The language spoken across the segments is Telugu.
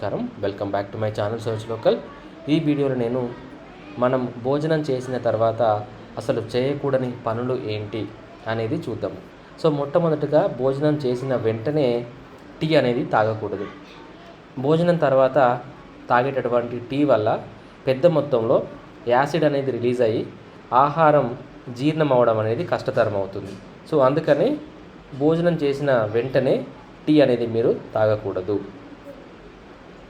నమస్కారం, welcome back to my channel search local. ఈ వీడియోలో నేను మనం భోజనం చేసిన తర్వాత అసలు చేయకూడని పనులు ఏంటి అనేది చూద్దాము. సో మొట్టమొదటిగా భోజనం చేసిన వెంటనే టీ అనేది తాగకూడదు. భోజనం తర్వాత తాగేటటువంటి టీ వల్ల పెద్ద మొత్తంలో యాసిడ్ అనేది రిలీజ్ అయ్యి ఆహారం జీర్ణం అవ్వడం అనేది కష్టతరం అవుతుంది. సో అందుకని భోజనం చేసిన వెంటనే టీ అనేది మీరు తాగకూడదు.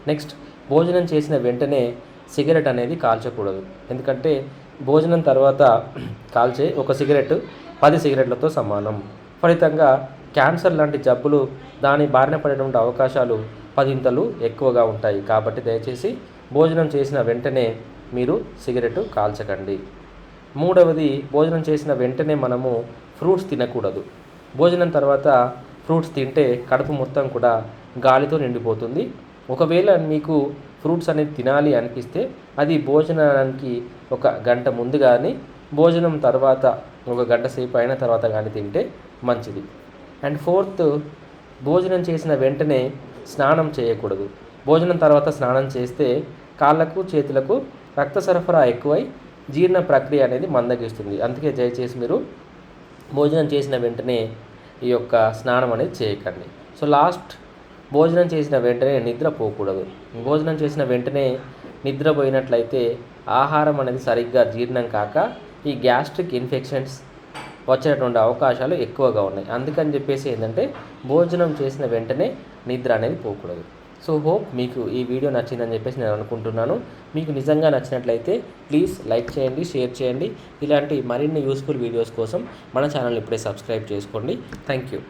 నెక్స్ట్, భోజనం చేసిన వెంటనే సిగరెట్ అనేది కాల్చకూడదు. ఎందుకంటే భోజనం తర్వాత కాల్చే ఒక సిగరెట్ 10 సిగరెట్లతో సమానం. ఫలితంగా క్యాన్సర్ లాంటి జబ్బులు దాని బారిన పడేటువంటి అవకాశాలు 10 ఎక్కువగా ఉంటాయి. కాబట్టి దయచేసి భోజనం చేసిన వెంటనే మీరు సిగరెట్ కాల్చకండి. మూడవది, భోజనం చేసిన వెంటనే మనము ఫ్రూట్స్ తినకూడదు. భోజనం తర్వాత ఫ్రూట్స్ తింటే కడుపు మొత్తం కూడా గాలితో నిండిపోతుంది. ఒకవేళ మీకు ఫ్రూట్స్ అనేది తినాలి అనిపిస్తే అది భోజనానికి 1 గంట ముందు కానీ భోజనం తర్వాత 1 గంట సేపు అయిన తర్వాత కానీ తింటే మంచిది. అండ్ ఫోర్త్, భోజనం చేసిన వెంటనే స్నానం చేయకూడదు. భోజనం తర్వాత స్నానం చేస్తే కాళ్ళకు చేతులకు రక్త సరఫరా ఎక్కువై జీర్ణ ప్రక్రియ అనేది మందగిస్తుంది. అందుకే దయచేసి మీరు భోజనం చేసిన వెంటనే ఈ యొక్క స్నానం అనేది చేయకండి. సో లాస్ట్, భోజనం చేసిన వెంటనే నిద్రపోకూడదు. భోజనం చేసిన వెంటనే నిద్రపోయినట్లయితే ఆహారం అనేది సరిగ్గా జీర్ణం కాక ఈ గ్యాస్ట్రిక్ ఇన్ఫెక్షన్స్ వచ్చేటువంటి అవకాశాలు ఎక్కువగా ఉన్నాయి. అందుకని చెప్పేసి ఏంటంటే భోజనం చేసిన వెంటనే నిద్ర అనేది పోకూడదు. సో హోప్ మీకు ఈ వీడియో నచ్చిందని చెప్పేసి నేను అనుకుంటున్నాను. మీకు నిజంగా నచ్చినట్లయితే ప్లీజ్ లైక్ చేయండి, షేర్ చేయండి. ఇలాంటి మరిన్ని యూస్ఫుల్ వీడియోస్ కోసం మన ఛానల్ ఇప్పుడే సబ్స్క్రైబ్ చేసుకోండి. Thank you.